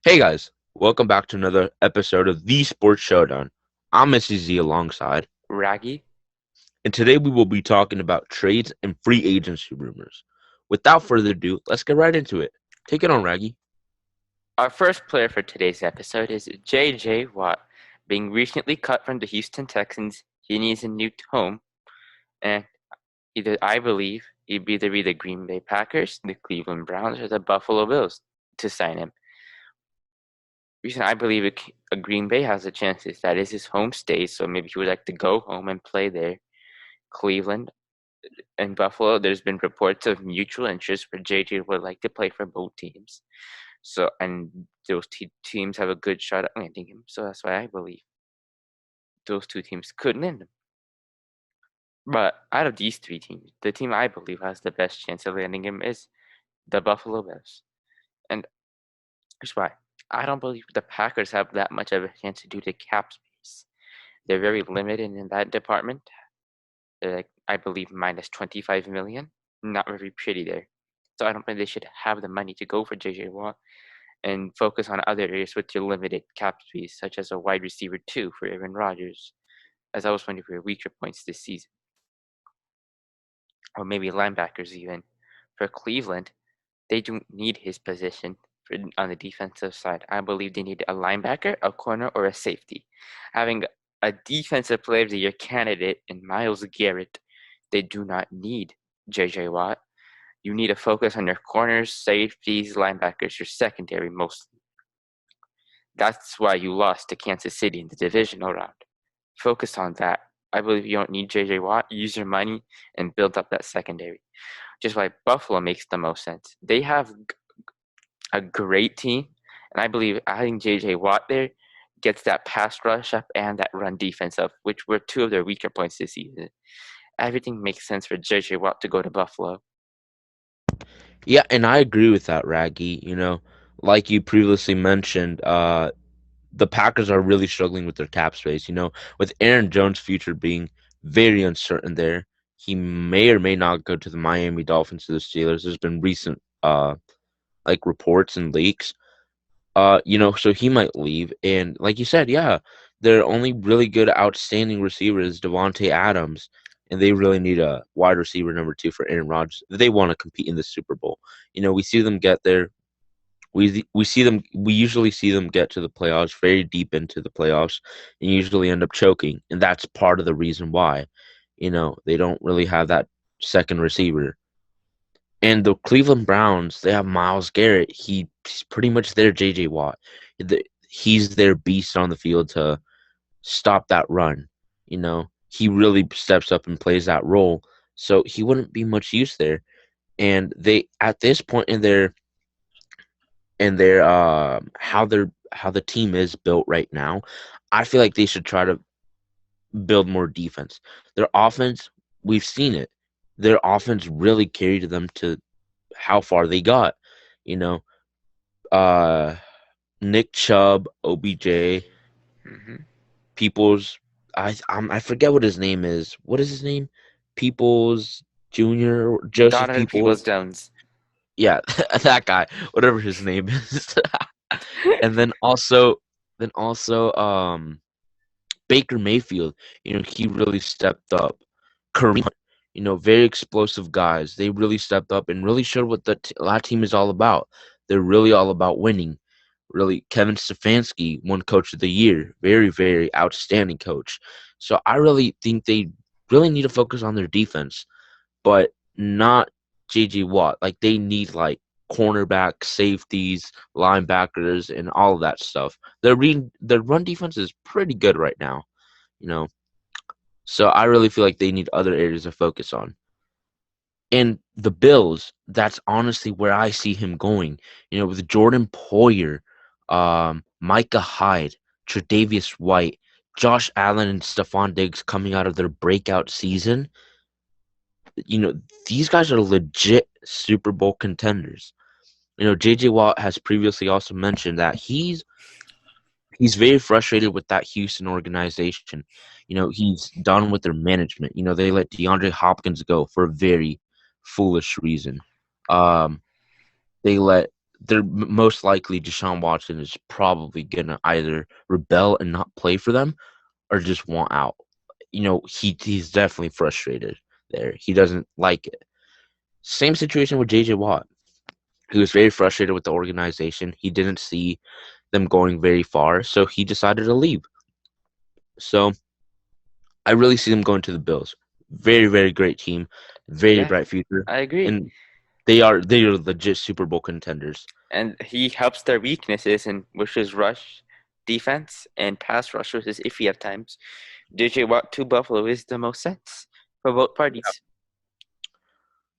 Hey guys, welcome back to another episode of The Sports Showdown. I'm Missy Z alongside, Raggy. and today we will be talking about trades and free agency rumors. Without further ado, let's get right into it. Take it on, Raggy. Our first player for today's episode is J.J. Watt. Being recently cut from the Houston Texans, he needs a new home, and I believe, he'd either be the Green Bay Packers, the Cleveland Browns, or the Buffalo Bills to sign him. Reason I believe Green Bay has a chance is that is his home state, so maybe he would like to go home and play there. Cleveland and Buffalo, there's been reports of mutual interest where J.J. would like to play for both teams. So, and those teams have a good shot at landing him. So that's why I believe those two teams could land him. But out of these three teams, the team I believe has the best chance of landing him is the Buffalo Bills. And here's why. I don't believe the Packers have that much of a chance due to cap space. They're very limited in that department. They're like, I believe, minus 25 million. Not very pretty there. So I don't think they should have the money to go for JJ Watt and focus on other areas with your limited cap space, such as a wide receiver 2 for Aaron Rodgers, as that was one of your weaker points this season, or maybe linebackers even. For Cleveland, they don't need his position on the defensive side. I believe they need a linebacker, a corner, or a safety. Having a defensive player of the year candidate in Myles Garrett, they do not need JJ Watt. You need to focus on your corners, safeties, linebackers, your secondary mostly. That's why you lost to Kansas City in the divisional round. Focus on that. I believe you don't need JJ Watt. Use your money and build up that secondary. Just why Buffalo makes the most sense. They have a great team, and I believe adding JJ Watt there gets that pass rush up and that run defense up, which were two of their weaker points this season. Everything makes sense for JJ Watt to go to Buffalo. Yeah, and I agree with that, Raggy. Like you previously mentioned, the Packers are really struggling with their cap space. With Aaron Jones' future being very uncertain there, he may or may not go to the Miami Dolphins or the Steelers. There's been recent like reports and leaks. So he might leave. And like you said, yeah, their only really good outstanding receiver is Devontae Adams. And they really need a wide receiver number 2 for Aaron Rodgers if they want to compete in the Super Bowl. We see them get there. We usually see them get to the playoffs, very deep into the playoffs, and usually end up choking. And that's part of the reason why. They don't really have that second receiver. And the Cleveland Browns, they have Myles Garrett. He's pretty much their J.J. Watt. He's their beast on the field to stop that run. He really steps up and plays that role. So he wouldn't be much use there. And they at this point in their how the team is built right now, I feel like they should try to build more defense. Their offense, we've seen it. Their offense really carried them to how far they got. You know, uh, Nick Chubb, OBJ, Mm-hmm. Peoples. I forget what his name is. What is his name? Peoples Junior, Joseph Donovan Peoples. Peoples-Jones. Yeah, that guy, whatever his name is. And then also, Baker Mayfield. He really stepped up. Kareem Hunt, very explosive guys. They really stepped up and really showed what that team is all about. They're really all about winning. Really, Kevin Stefanski won Coach of the Year. Very, very outstanding coach. So I really think they really need to focus on their defense, but not J.J. Watt. Like they need like cornerbacks, safeties, linebackers, and all of that stuff. Their run defense is pretty good right now. You know, so I really feel like they need other areas to focus on. And the Bills, that's honestly where I see him going. With Jordan Poyer, Micah Hyde, Tre'Davious White, Josh Allen, and Stephon Diggs coming out of their breakout season. You know, these guys are legit Super Bowl contenders. J.J. Watt has previously also mentioned that he's very frustrated with that Houston organization. He's done with their management. They let DeAndre Hopkins go for a very foolish reason. Um, they let they're most likely Deshaun Watson is probably gonna either rebel and not play for them or just want out. He's definitely frustrated there. He doesn't like it. Same situation with JJ Watt. He was very frustrated with the organization. He didn't see them going very far, so he decided to leave. So I really see them going to the Bills. Very, very great team, very Yeah, bright future, I agree. and they are legit Super Bowl contenders. And he helps their weaknesses, and which is rush defense and pass rush, which is iffy at times. DJ Watt to Buffalo is the most sense for both Yeah, parties.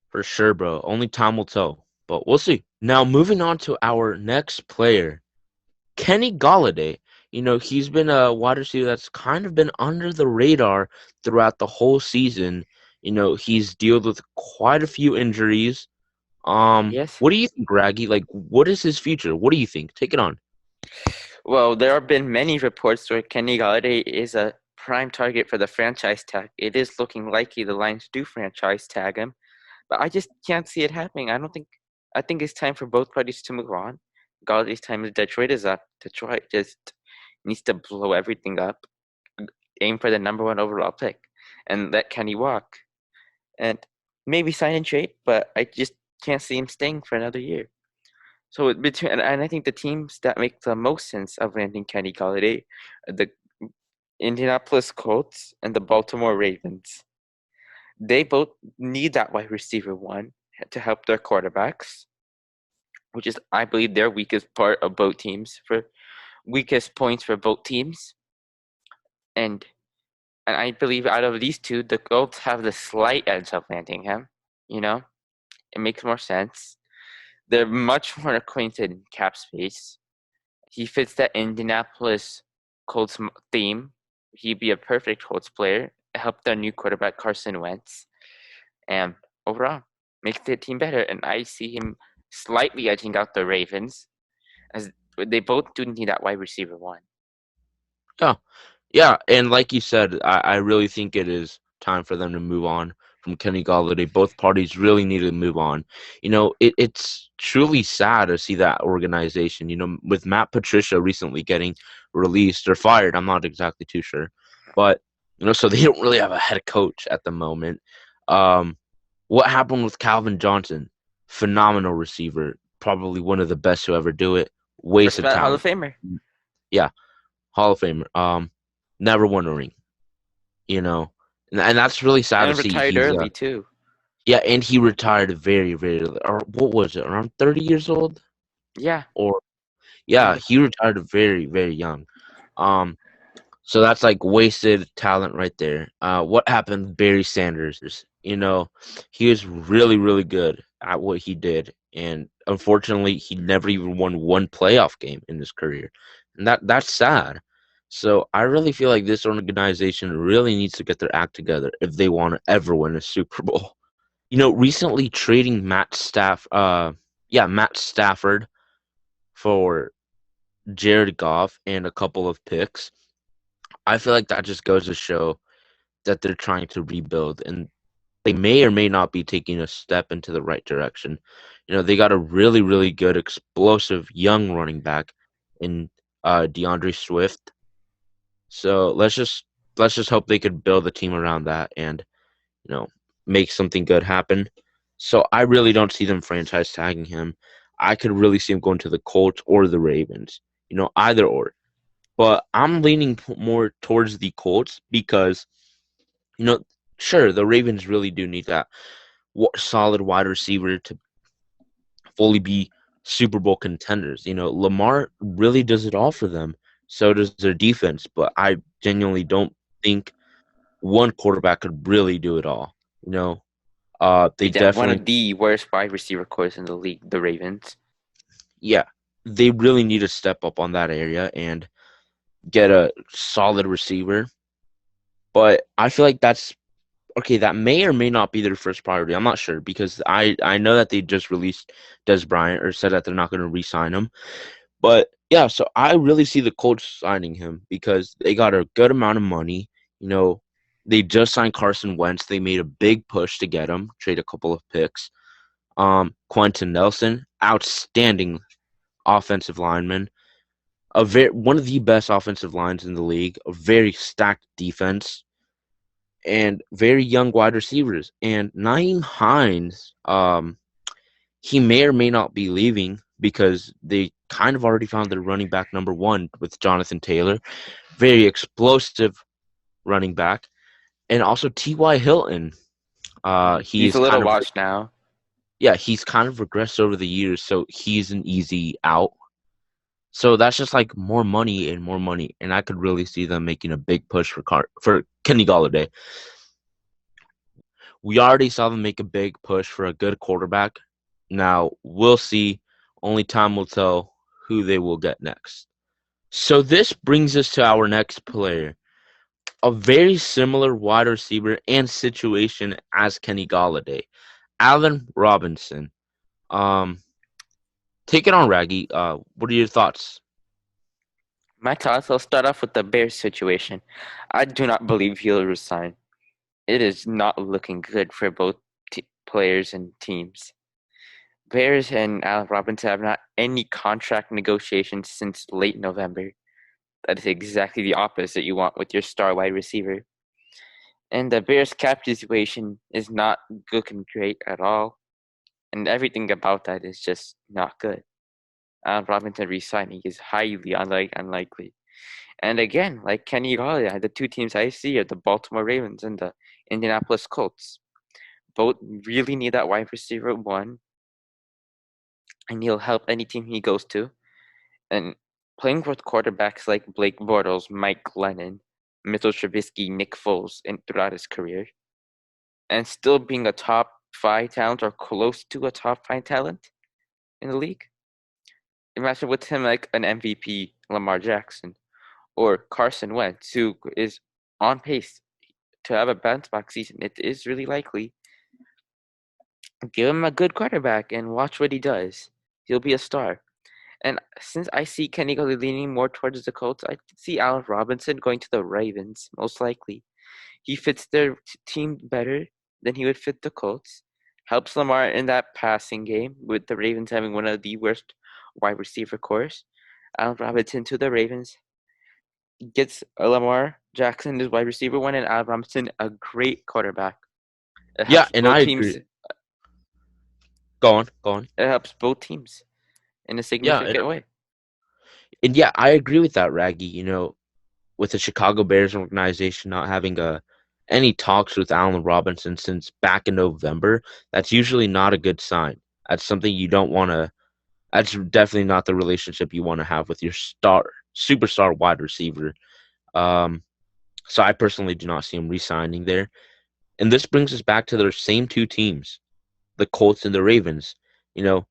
for sure, bro. Only time will tell, but we'll see. Now, moving on to our next player, Kenny Golladay. He's been a wide receiver that's kind of been under the radar throughout the whole season. He's dealt with quite a few injuries. Yes. What do you think, Raggy? Like, what is his future? What do you think? Take it on. Well, there have been many reports where Kenny Golladay is a prime target for the franchise tag. It is looking likely the Lions do franchise tag him, but I just can't see it happening. I don't think. I think it's time for both parties to move on. Galladay's time in Detroit is up. Detroit just needs to blow everything up, aim for the number one overall pick, and let Kenny walk. And maybe sign and trade, but I just can't see him staying for another year. So between and I think the teams that make the most sense of landing Kenny Golladay are the Indianapolis Colts and the Baltimore Ravens. They both need that wide receiver one to help their quarterbacks, which is I believe their weakest part of both teams for weakest points for both teams. And and I believe out of these two, the Colts have the slight edge of landing him. You know, it makes more sense. They're much more acquainted in cap space. He fits that Indianapolis Colts theme. He'd be a perfect Colts player. Help their new quarterback Carson Wentz, and overall make the team better. And I see him slightly edging out the Ravens, as they both do need that wide receiver one. Yeah, yeah, and like you said, I really think it is time for them to move on from Kenny Golladay. Both parties really need to move on. It's truly sad to see that organization. With Matt Patricia recently getting released or fired, I'm not exactly too sure, but so they don't really have a head coach at the moment. Um, what happened with Calvin Johnson? Phenomenal receiver, probably one of the best to ever do it. First Wasted ballot Hall talent. of Famer Yeah, Hall of Famer. Never won a ring. You know, and that's really sad to and see. retired early too. Yeah, and he retired very, very, or what was it, around 30 years old? Yeah, Or yeah. yeah, he retired very, very young. Um, so that's like wasted talent right there. What happened with Barry Sanders? He was really, really good at what he did, and unfortunately, he never even won one playoff game in his career, and that's sad. So I really feel like this organization really needs to get their act together if they want to ever win a Super Bowl. Recently trading Matt Stafford for Jared Goff and a couple of picks. I feel like that just goes to show that they're trying to rebuild and they may or may not be taking a step into the right direction. They got a really, really good, explosive young running back in DeAndre Swift. So let's just hope they could build a team around that and you know make something good happen. So I really don't see them franchise tagging him. I could really see him going to the Colts or the Ravens. Either or. But I'm leaning more towards the Colts because you know sure the Ravens really do need that solid wide receiver to fully be Super Bowl contenders. Lamar really does it all for them. So does their defense, but I genuinely don't think one quarterback could really do it all. They They have one definitely, of the worst wide receiver cores in the league, the Ravens. yeah, they really need to step up on that area and get a solid receiver. But I feel like that's okay. That may or may not be their first priority. I'm not sure because I know that they just released Des Bryant or said that they're not going to re-sign him. But yeah, so I really see the Colts signing him because they got a good amount of money. You know, they just signed Carson Wentz. They made a big push to get him, trade a couple of picks. Quentin Nelson, outstanding offensive linemen, one of the best offensive lines in the league, a very stacked defense, and very young wide receivers. And Naeem Hines, he may or may not be leaving because they kind of already found their running back number one with Jonathan Taylor, very explosive running back, and also T.Y. Hilton. He's He's a little kind of washed now. he's kind of regressed over the years, so he's an easy out. So that's just like more money and more money, and I could really see them making a big push for Kenny Golladay. We already saw them make a big push for a good quarterback. Now we'll see. Only time will tell who they will get next. So this brings us to our next player, a very similar wide receiver and situation as Kenny Golladay, Allen Robinson. Um, Take it on, Raggy. What are your thoughts? My thoughts, I'll start off with the Bears situation. I do not believe he'll resign. It is not looking good for both players and teams. Bears and Allen Robinson have not any contract negotiations since late November. That is exactly the opposite you want with your star wide receiver. And the Bears cap situation is not looking great at all. And everything about that is just not good. Allen Robinson resigning is highly unlikely. And again, like Kenny Golladay, the two teams I see are the Baltimore Ravens and the Indianapolis Colts. Both really need that wide receiver one, and he'll help any team he goes to. And playing with quarterbacks like Blake Bortles, Mike Glennon, Mitchell Trubisky, Nick Foles throughout his career, and still being a top 5 talent or close to a top 5 talent in the league. Imagine with him like an MVP Lamar Jackson or Carson Wentz, who is on pace to have a bounce back season. It is really likely. Give him a good quarterback and watch what he does. He'll be a star. And since I see Kenny Golladay leaning more towards the Colts, I see Allen Robinson going to the Ravens, most likely. He fits their team better than he would fit the Colts. Helps Lamar in that passing game, with the Ravens having one of the worst wide receiver cores. Allen Robinson to the Ravens gets Lamar Jackson as wide receiver one, and Allen Robinson a great quarterback. It Yeah, helps and both I teams. agree. Go on, go on. It helps both teams in a Yeah, significant way. and yeah, I agree with that, Raggy. With the Chicago Bears organization not having any talks with Allen Robinson since back in November, that's usually not a good sign. That's something you don't want to. That's definitely not the relationship you want to have with your superstar wide receiver. Um, so I personally do not see him re-signing there. And this brings us back to their same two teams, the Colts and the Ravens. You know,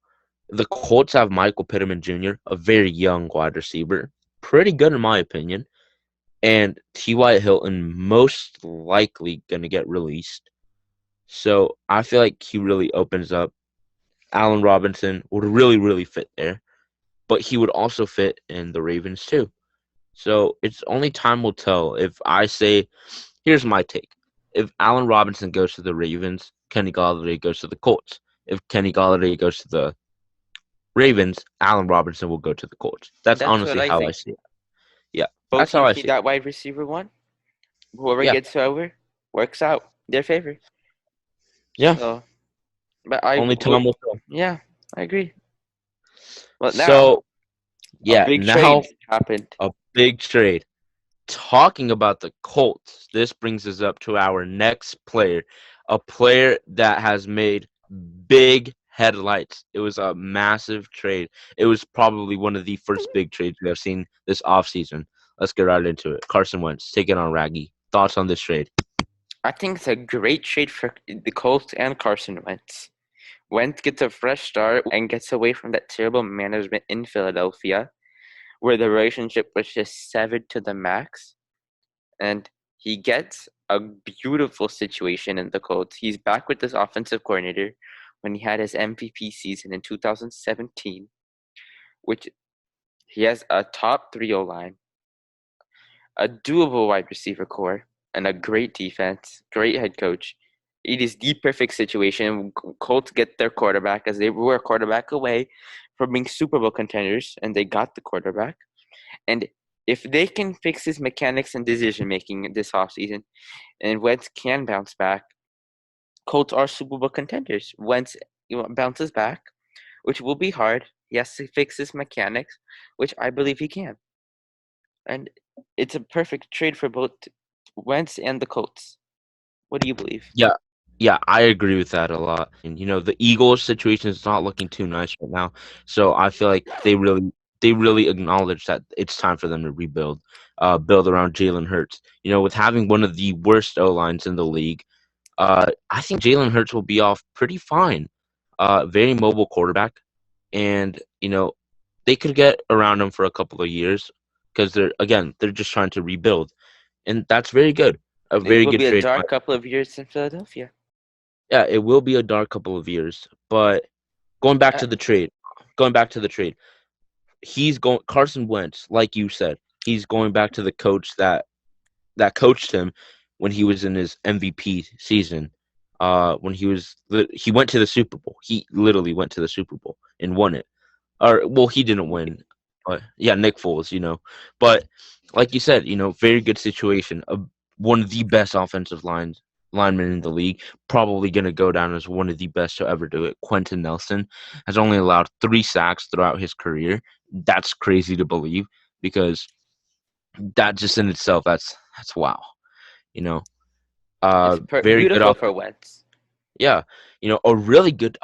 the Colts have Michael Pittman Jr., a very young wide receiver, pretty good in my opinion, and T.Y. Hilton most likely going to get released. So I feel like he really opens up. Allen Robinson would really, really fit there, but he would also fit in the Ravens too. So it's only time will tell. If I say, here's my take: if Allen Robinson goes to the Ravens, Kenny Golladay goes to the Colts. If Kenny Golladay goes to the Ravens, Allen Robinson will go to the Colts. That's That's what honestly I how I think. see it. Yeah, Both that's how I teams need see it. that wide receiver one. Whoever Yeah, gets over works out their favor. yeah. So, but I Only would, time will tell. yeah, I agree. Well, now So a yeah, big now trade happened. a big trade. Talking about the Colts, this brings us up to our next player, a player that has made big headlights. It was a massive trade. It was probably one of the first big trades we have seen this offseason. Let's get right into it. Carson Wentz, take it on, Raggy. Thoughts on this trade? I think it's a great trade for the Colts and Carson Wentz. Wentz gets a fresh start and gets away from that terrible management in Philadelphia, where the relationship was just severed to the max. And he gets a beautiful situation in the Colts. He's back with this offensive coordinator when he had his MVP season in 2017, which he has a top 3 O line, a doable wide receiver core, and a great defense, great head coach. It is the perfect situation. Colts get their quarterback as they were a quarterback away for being Super Bowl contenders, and they got the quarterback. And if they can fix his mechanics and decision making this offseason, and Wentz can bounce back, Colts are Super Bowl contenders. Wentz bounces back, which will be hard. He has to fix his mechanics, which I believe he can. And it's a perfect trade for both Wentz and the Colts. What do you believe? Yeah, yeah, I agree with that a lot. And the Eagles situation is not looking too nice right now. So I feel like they really acknowledge that it's time for them to rebuild, build around Jalen Hurts. With having one of the worst O lines in the league, I think Jalen Hurts will be off pretty fine. Very mobile quarterback, and they could get around him for a couple of years because they're just trying to rebuild, and that's very good. A It very will good be a trade. dark couple of years in Philadelphia. Yeah, it will be a dark couple of years, but going back Uh, to the trade, going back to the trade, he's going Carson Wentz, like you said, he's going back to the coach that coached him when he was in his MVP season. When he went to the Super Bowl. He literally went to the Super Bowl and won it. Or well, he didn't win, but yeah, Nick Foles, But like you said, very good situation. One of the best offensive linemen in the league, probably going to go down as one of the best to ever do it. Quentin Nelson has only allowed 3 sacks throughout his career. That's crazy to believe because that just in itself, that's wow. You know, it's very good beautiful off. for Wentz. Yeah, a really good.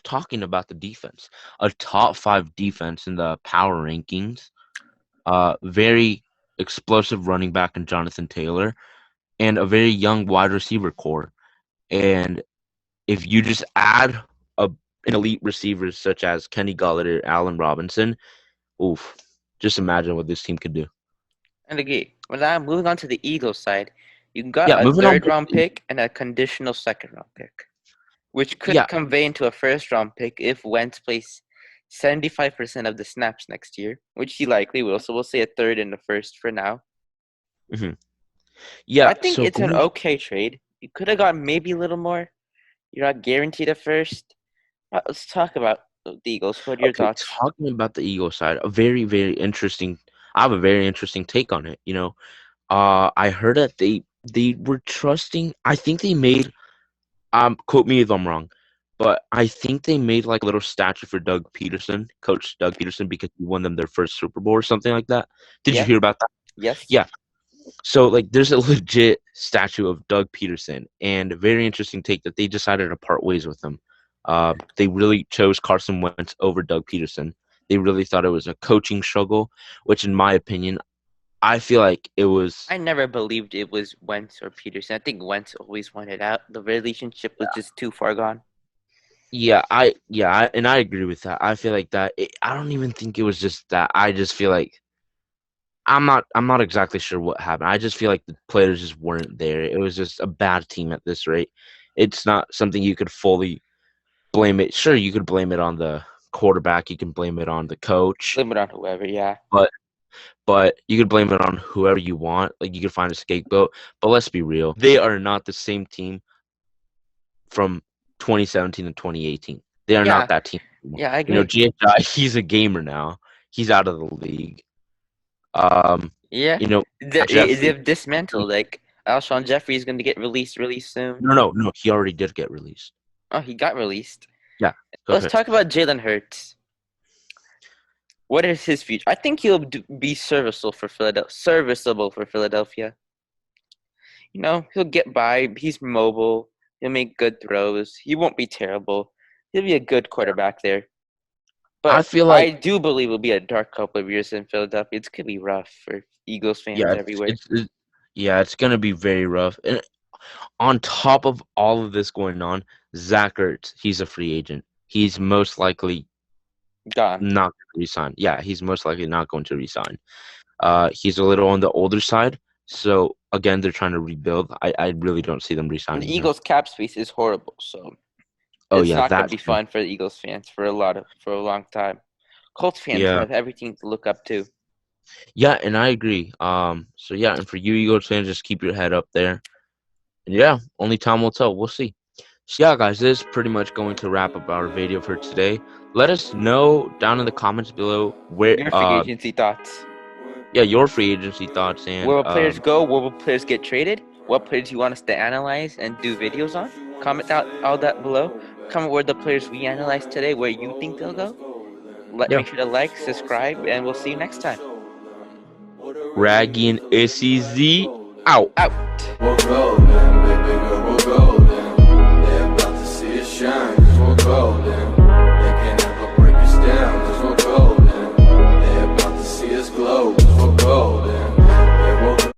Talking about the defense, a top 5 defense in the power rankings. Very explosive running back in Jonathan Taylor, and a very young wide receiver core. And if you just add an elite receivers such as Kenny Golladay or Allen Robinson, oof, just imagine what this team could do. And again, when I'm moving on to the Eagles side, you got Yeah, a moving on. third round pick and a conditional second round pick, which Yeah, could convey into a first round pick if Wentz plays 75% of the snaps next year, which he likely will. So we'll say a third and a first for now. hmm yeah. I think So it's an going okay trade. You could have got maybe a little more. You're not guaranteed a first. Let's talk about the Eagles. What are your okay, thoughts? talking about the Eagle side, a very very interesting. I have a very interesting take on it. I heard that they were trusting. I think they made quote me if I'm wrong, but I think they made like a little statue for Doug Peterson, Coach Doug Peterson, because he won them their first Super Bowl or something like that. Did you Yeah. hear about that? Yes. Yeah. So like, there's a legit statue of Doug Peterson, and a very interesting take that they decided to part ways with him. They really chose Carson Wentz over Doug Peterson. They really thought it was a coaching struggle, which, in my opinion, I feel like it was. I never believed it was Wentz or Peterson. I think Wentz always wanted out. The relationship was just too far gone. And I agree with that. I feel like that. I don't even think it was just that. I just feel like I'm not exactly sure what happened. I just feel like the players just weren't there. It was just a bad team at this rate. It's not something you could fully blame it. Sure, you could blame it on the quarterback. You can blame it on the coach, Blame it on whoever, yeah. but you could blame it on whoever you want. Like, you could find a scapegoat. But let's be real. They are not the same team from 2017 and 2018. They are Yeah, not that team anymore. yeah, I agree. GHI, he's a gamer now. He's out of the league. Um, Yeah. you know, Jeffrey. They've dismantled, like, Alshon Jeffrey is going to get released really soon. No. He already did get released. Oh, he got released. Yeah. Go Let's ahead. talk about Jalen Hurts. What is his future? I think he'll be serviceable for Philadelphia. He'll get by. He's mobile. He'll make good throws. He won't be terrible. He'll be a good quarterback there. I But feel I like do believe it'll be a dark couple of years in Philadelphia. It's gonna be rough for Eagles fans yeah, everywhere. it's gonna be very rough. And on top of all of this going on, Zach Ertz, he's a free agent. He's most likely Gone. not going to resign. Yeah, he's most likely not going to resign. He's a little on the older side, so again, they're trying to rebuild. I really don't see them And resigning the him. Eagles cap space is horrible, so Oh it's yeah, not gonna that's be true. fun for the Eagles fans for a long time. Colts fans Yeah, have everything to look up to. yeah, and I agree. So yeah, and for you Eagles fans, just keep your head up there. And yeah, only time will tell. We'll see. So yeah, guys, this is pretty much going to wrap up our video for today. Let us know down in the comments below where Your free agency thoughts. yeah, your free agency thoughts and Where will players go? Where will players get traded? What players you want us to analyze and do videos on? Comment out all that below. Comment where the players we analyzed today, where you think they'll go. yeah, Make sure to like, subscribe, and we'll see you next time. Raggy and SEZ out. Out. What goes?